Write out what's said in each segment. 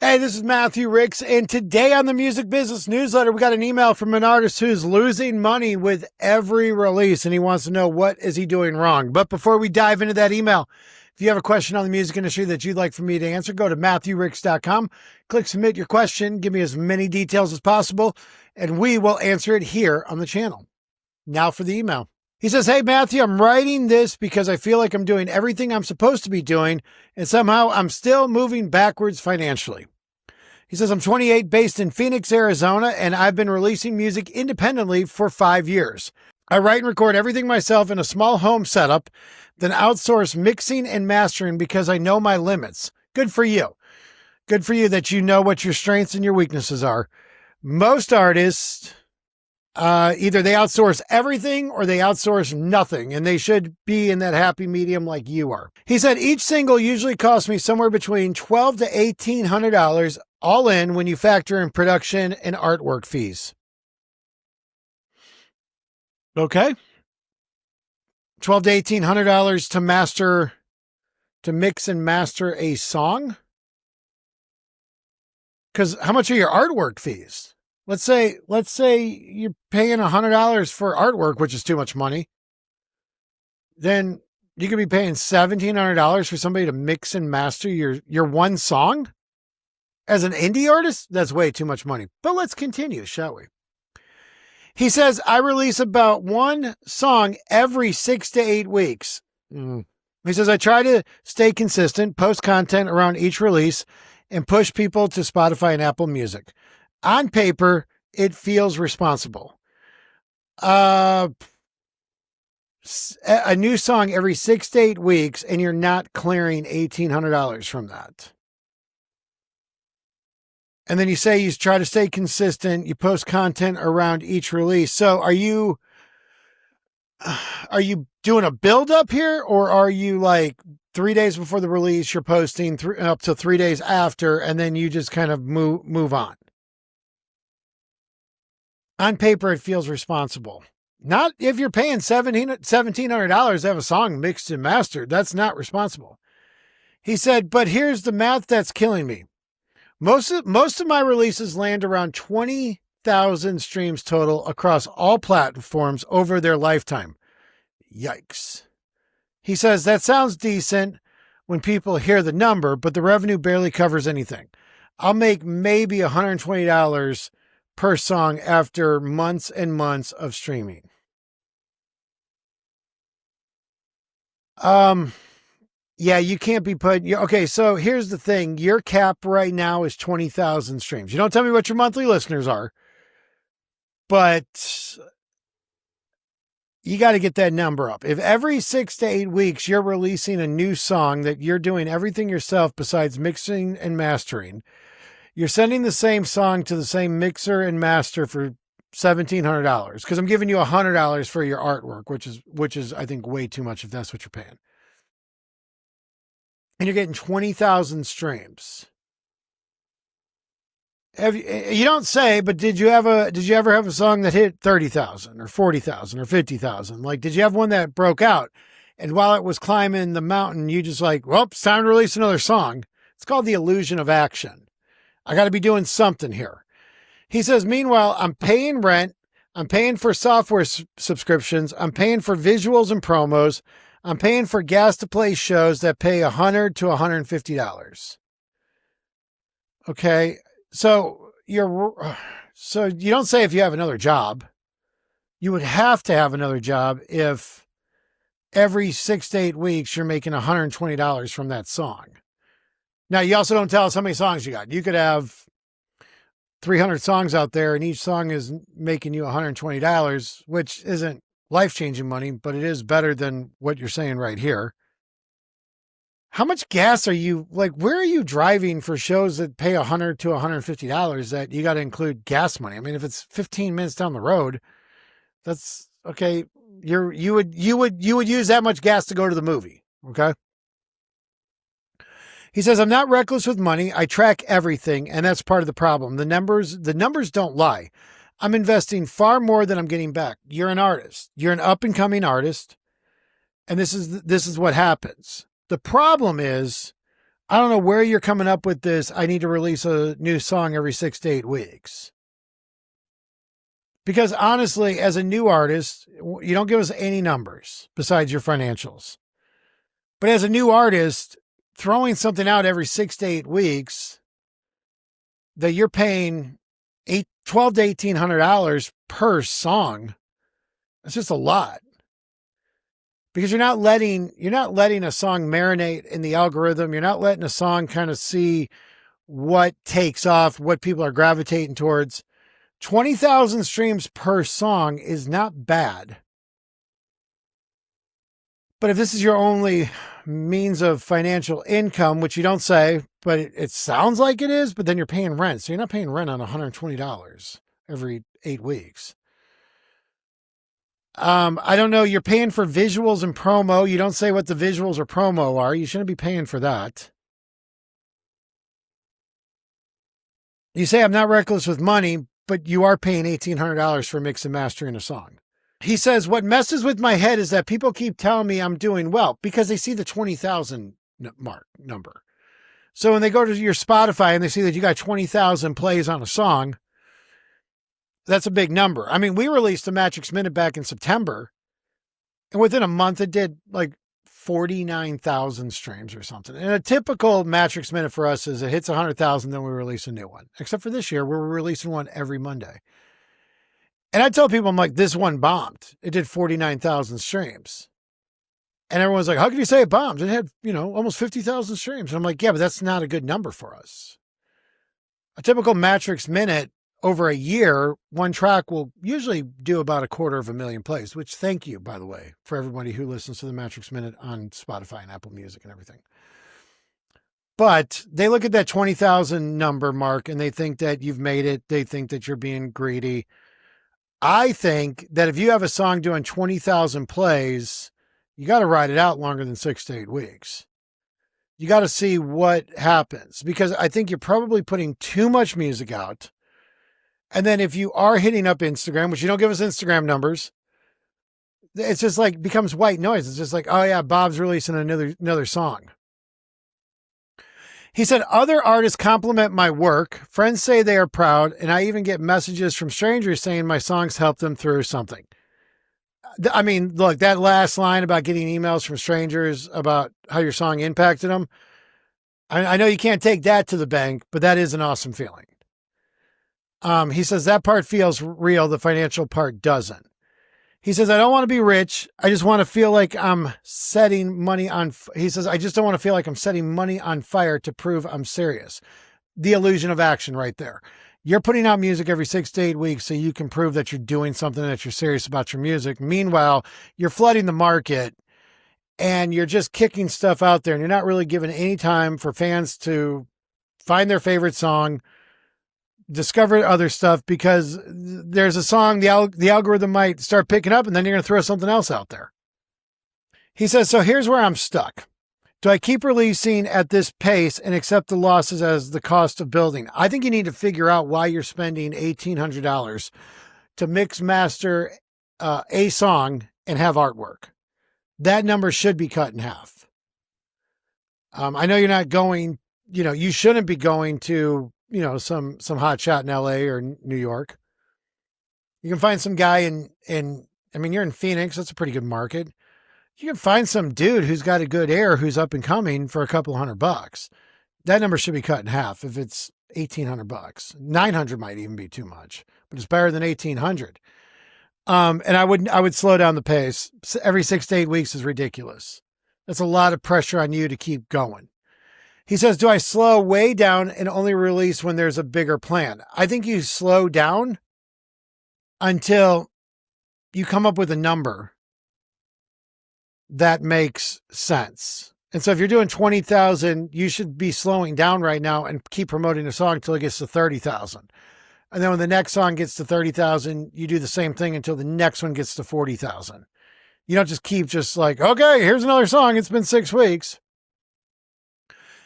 Hey, this is Matthew Ricks, and today on the Music Business Newsletter, we got an email from an artist who's losing money with every release, and he wants to know what is he doing wrong. But before we dive into that email, if you have a question on the music industry that you'd like for me to answer, go to MatthewRicks.com, click submit your question, give me as many details as possible, and we will answer it here on the channel. Now for the email. He says, hey, Matthew, I'm writing this because I feel like I'm doing everything I'm supposed to be doing, and somehow I'm still moving backwards financially. He says, I'm 28, based in Phoenix, Arizona, and I've been releasing music independently for 5 years. I write and record everything myself in a small home setup, then outsource mixing and mastering because I know my limits. Good for you. Good for you that you know what your strengths and your weaknesses are. Most artists, either they outsource everything or they outsource nothing, and they should be in that happy medium like you are. He said, each single usually costs me somewhere between $1,200 to $1,800 all in when you factor in production and artwork fees. Okay. $1,200 to $1,800 to mix and master a song? Because how much are your artwork fees? Let's say you're paying $100 for artwork, which is too much money. Then you could be paying $1,700 for somebody to mix and master your one song? As an indie artist, that's way too much money. But let's continue, shall we? He says, I release about one song every 6 to 8 weeks. He says, I try to stay consistent, post content around each release, and push people to Spotify and Apple Music. On paper, it feels responsible. A new song every 6 to 8 weeks, and you're not clearing $1,800 from that. And then you say you try to stay consistent. You post content around each release. So are you doing a build up here, or are you like 3 days before the release, you're posting up to 3 days after, and then you just kind of move on? On paper, it feels responsible. Not if you're paying $1,700 to have a song mixed and mastered. That's not responsible. He said, but here's the math that's killing me. Most of my releases land around 20,000 streams total across all platforms over their lifetime. Yikes. He says, that sounds decent when people hear the number, but the revenue barely covers anything. I'll make maybe $120 per song after months and months of streaming. Yeah, you can't be okay, so here's the thing. Your cap right now is 20,000 streams. You don't tell me what your monthly listeners are, but you got to get that number up. If every 6 to 8 weeks you're releasing a new song that you're doing everything yourself besides mixing and mastering, you're sending the same song to the same mixer and master for $1,700, because I'm giving you $100 for your artwork, which is I think way too much if that's what you're paying. And you're getting 20,000 streams. You don't say, but did you ever have a song that hit 30,000 or 40,000 or 50,000? Like, did you have one that broke out? And while it was climbing the mountain, you just like, well, it's time to release another song. It's called the illusion of action. I got to be doing something here. He says, meanwhile, I'm paying rent. I'm paying for software subscriptions. I'm paying for visuals and promos. I'm paying for gas to play shows that pay $100 to $150. Okay. So you don't say if you have another job. You would have to have another job if every 6 to 8 weeks you're making $120 from that song. Now, you also don't tell us how many songs you got. You could have 300 songs out there and each song is making you $120, which isn't life-changing money, but it is better than what you're saying right here. How much gas are you, like, where are you driving for shows that pay $100 to $150 that you got to include gas money? I mean, if it's 15 minutes down the road, that's okay. You would use that much gas to go to the movie. Okay. He says, I'm not reckless with money. I track everything, and that's part of the problem. The numbers don't lie. I'm investing far more than I'm getting back. You're an artist. You're an up-and-coming artist, and this is what happens. The problem is I don't know where you're coming up with this. I need to release a new song every 6 to 8 weeks. Because honestly, as a new artist, you don't give us any numbers besides your financials. But as a new artist, throwing something out every 6 to 8 weeks that you're paying $12 to $1,800 per song, that's just a lot. Because you're not letting a song marinate in the algorithm. You're not letting a song kind of see what takes off, what people are gravitating towards. 20,000 streams per song is not bad. But if this is your only means of financial income, which you don't say, but it sounds like it is, but then you're paying rent. So you're not paying rent on $120 every 8 weeks. I don't know. You're paying for visuals and promo. You don't say what the visuals or promo are. You shouldn't be paying for that. You say I'm not reckless with money, but you are paying $1,800 for mix and mastering a song. He says, what messes with my head is that people keep telling me I'm doing well because they see the 20,000 number. So when they go to your Spotify and they see that you got 20,000 plays on a song, that's a big number. I mean, we released the Matrix Minute back in September, and within a month it did like 49,000 streams or something. And a typical Matrix Minute for us is it hits 100,000, then we release a new one. Except for this year, where we're releasing one every Monday. And I tell people, I'm like, this one bombed. It did 49,000 streams. And everyone's like, how can you say it bombed? It had, almost 50,000 streams. And I'm like, yeah, but that's not a good number for us. A typical Matrix Minute over a year, one track will usually do about 250,000 plays, which thank you, by the way, for everybody who listens to the Matrix Minute on Spotify and Apple Music and everything. But they look at that 20,000 number mark and they think that you've made it. They think that you're being greedy. I think that if you have a song doing 20,000 plays, you got to ride it out longer than 6 to 8 weeks. You got to see what happens, because I think you're probably putting too much music out. And then if you are hitting up Instagram, which you don't give us Instagram numbers, it's just like becomes white noise. It's just like, oh yeah, Bob's releasing another song. He said, other artists compliment my work. Friends say they are proud. And I even get messages from strangers saying my songs help them through something. I mean, look, that last line about getting emails from strangers about how your song impacted them. I know you can't take that to the bank, but that is an awesome feeling. He says that part feels real. The financial part doesn't. He says, I don't want to be rich. I just want to feel like I'm setting money on. He says, I just don't want to feel like I'm setting money on fire to prove I'm serious. The illusion of action right there. You're putting out music every 6 to 8 weeks so you can prove that you're doing something, that you're serious about your music. Meanwhile, you're flooding the market and you're just kicking stuff out there and you're not really giving any time for fans to find their favorite song, discover other stuff, because there's a song the algorithm might start picking up and then you're going to throw something else out there. He says, so here's where I'm stuck. Do I keep releasing at this pace and accept the losses as the cost of building? I think you need to figure out why you're spending $1,800 to mix master a song and have artwork. That number should be cut in half. I know you're not going, you shouldn't be going to, some hot shot in LA or New York. You can find some guy you're in Phoenix. That's a pretty good market. You can find some dude who's got a good air, who's up and coming for a couple $100. That number should be cut in half. If it's $1,800, 900 might even be too much, but it's better than 1,800. And I would slow down the pace. Every 6 to 8 weeks is ridiculous. That's a lot of pressure on you to keep going. He says, do I slow way down and only release when there's a bigger plan? I think you slow down until you come up with a number that makes sense. And so if you're doing 20,000, you should be slowing down right now and keep promoting the song until it gets to 30,000. And then when the next song gets to 30,000, you do the same thing until the next one gets to 40,000. You don't just keep like, okay, here's another song. It's been 6 weeks.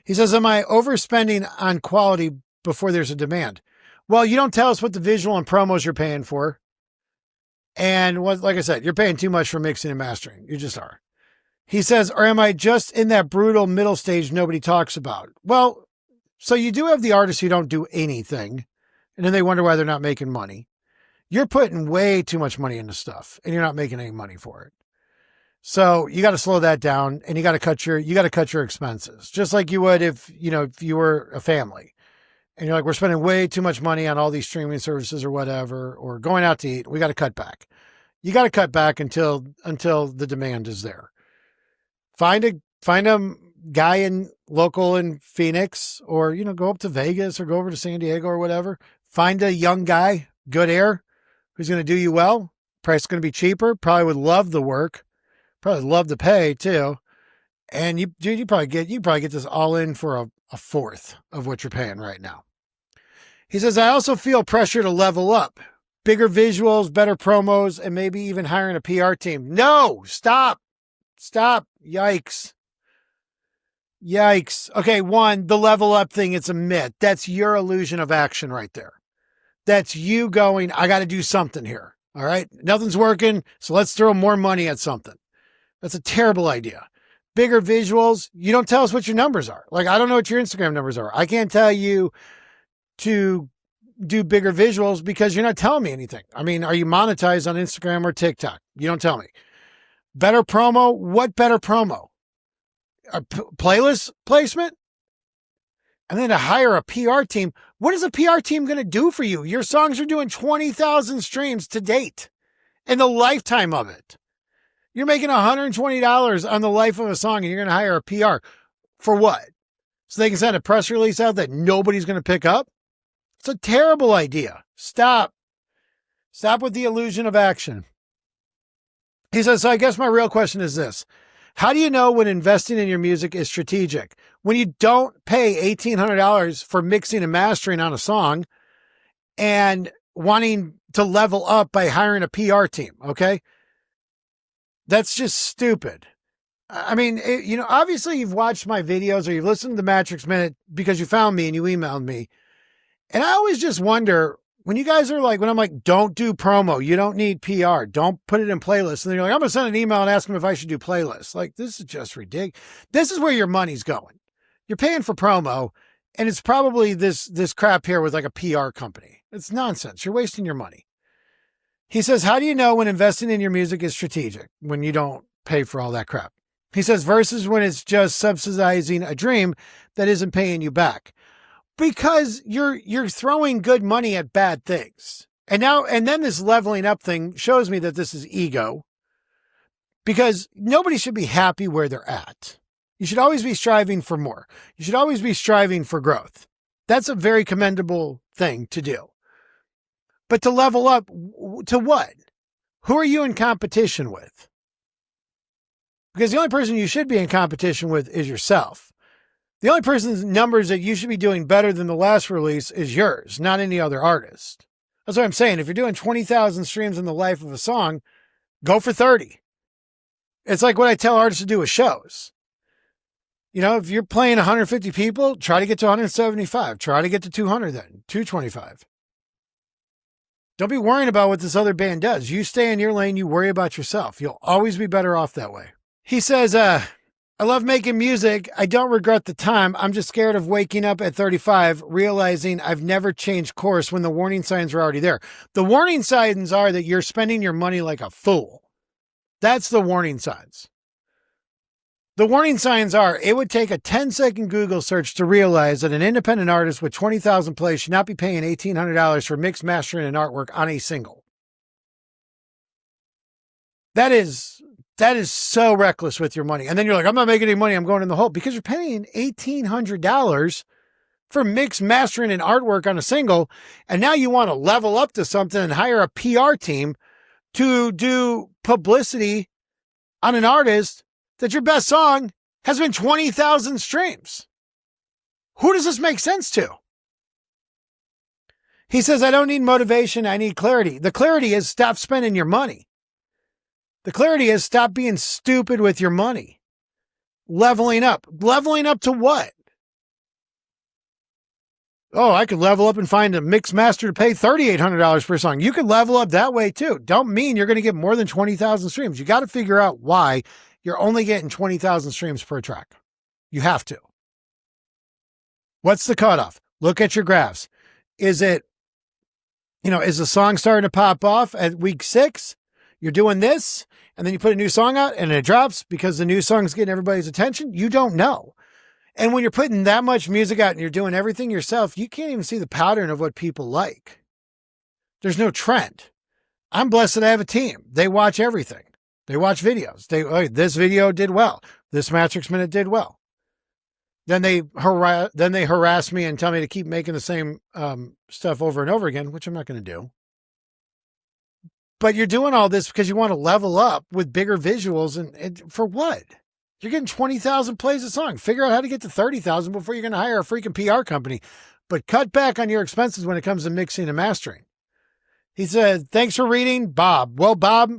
He says, am I overspending on quality before there's a demand? Well, you don't tell us what the visual and promos you're paying for. And like I said, you're paying too much for mixing and mastering. You just are. He says, or am I just in that brutal middle stage nobody talks about? Well, so you do have the artists who don't do anything, and then they wonder why they're not making money. You're putting way too much money into stuff, and you're not making any money for it. So you got to slow that down, and you got to cut your expenses, just like you would if you were a family, and you're like, we're spending way too much money on all these streaming services or whatever, or going out to eat. We got to cut back. You got to cut back until the demand is there. Find a guy local in Phoenix, or, go up to Vegas or go over to San Diego or whatever. Find a young guy, good air, who's going to do you well. Price is going to be cheaper. Probably would love the work. Probably love to pay too. And you probably get this all in for a fourth of what you're paying right now. He says, I also feel pressure to level up. Bigger visuals, better promos, and maybe even hiring a PR team. No, stop. Yikes. Okay, one, the level up thing, it's a myth. That's your illusion of action right there. That's you going, I got to do something here. All right. Nothing's working. So let's throw more money at something. That's a terrible idea. Bigger visuals. You don't tell us what your numbers are. Like, I don't know what your Instagram numbers are. I can't tell you to do bigger visuals because you're not telling me anything. I mean, are you monetized on Instagram or TikTok? You don't tell me. Better promo. What better promo? A playlist placement? And then to hire a PR team. What is a PR team going to do for you? Your songs are doing 20,000 streams to date in the lifetime of it. You're making $120 on the life of a song, and you're going to hire a PR for what? So they can send a press release out that nobody's going to pick up? It's a terrible idea. Stop with the illusion of action. He says, so I guess my real question is this. How do you know when investing in your music is strategic? When you don't pay $1,800 for mixing and mastering on a song and wanting to level up by hiring a PR team, okay? That's just stupid. I mean, obviously you've watched my videos or you've listened to the Matrix Minute because you found me and you emailed me. And I always just wonder, when you guys are like, when I'm like, don't do promo, you don't need PR, don't put it in playlists. And then you're like, I'm going to send an email and ask them if I should do playlists. Like, this is just ridiculous. This is where your money's going. You're paying for promo, and it's probably this crap here with like a PR company. It's nonsense. You're wasting your money. He says, how do you know when investing in your music is strategic when you don't pay for all that crap? He says, versus when it's just subsidizing a dream that isn't paying you back. Because you're throwing good money at bad things. And then this leveling up thing shows me that this is ego. Because nobody should be happy where they're at. You should always be striving for more. You should always be striving for growth. That's a very commendable thing to do. But to level up, to what? Who are you in competition with? Because the only person you should be in competition with is yourself. The only person's numbers that you should be doing better than the last release is yours, not any other artist. That's what I'm saying. If you're doing 20,000 streams in the life of a song, go for 30. It's like what I tell artists to do with shows. If you're playing 150 people, try to get to 175. Try to get to 200 then, 225. Don't be worrying about what this other band does. You stay in your lane, you worry about yourself. You'll always be better off that way. He says, I love making music. I don't regret the time. I'm just scared of waking up at 35, realizing I've never changed course when the warning signs are already there. The warning signs are that you're spending your money like a fool. That's the warning signs. The warning signs are, it would take a 10-second Google search to realize that an independent artist with 20,000 plays should not be paying $1,800 for mix, mastering, and artwork on a single. That is so reckless with your money. And then you're like, I'm not making any money. I'm going in the hole because you're paying $1,800 for mix, mastering, and artwork on a single. And now you want to level up to something and hire a PR team to do publicity on an artist that your best song has been 20,000 streams. Who does this make sense to? He says, I don't need motivation. I need clarity. The clarity is stop spending your money. The clarity is stop being stupid with your money. Leveling up. Leveling up to what? Oh, I could level up and find a mix master to pay $3,800 per song. You could level up that way too. Don't mean you're going to get more than 20,000 streams. You got to figure out why you're only getting 20,000 streams per track. You have to. What's the cutoff? Look at your graphs. Is the song starting to pop off at week 6? You're doing this, and then you put a new song out and it drops because the new song's getting everybody's attention? You don't know. And when you're putting that much music out and you're doing everything yourself, you can't even see the pattern of what people like. There's no trend. I'm blessed that I have a team. They watch everything. They watch videos. This video did well. This Matrix Minute did well. Then they harass me and tell me to keep making the same stuff over and over again, which I'm not going to do. But you're doing all this because you want to level up with bigger visuals, and for what? You're getting 20,000 plays a song. Figure out how to get to 30,000 before you're going to hire a freaking PR company. But cut back on your expenses when it comes to mixing and mastering. He said, thanks for reading, Bob. Well, Bob,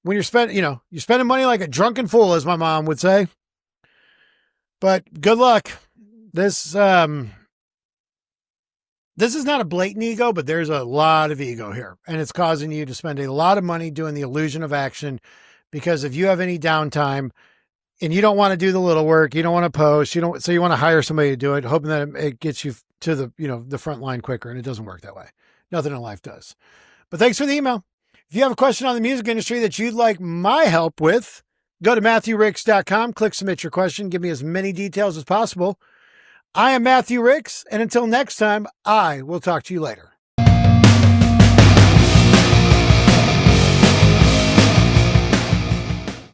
when you're spending money like a drunken fool, as my mom would say. But good luck. This is not a blatant ego, but there's a lot of ego here. And it's causing you to spend a lot of money doing the illusion of action, because if you have any downtime and you don't want to do the little work, you don't want to post, so you want to hire somebody to do it, hoping that it gets you to the front line quicker. And it doesn't work that way. Nothing in life does. But thanks for the email. If you have a question on the music industry that you'd like my help with, go to MatthewRicks.com, click submit your question, give me as many details as possible. I am Matthew Ricks, and until next time, I will talk to you later.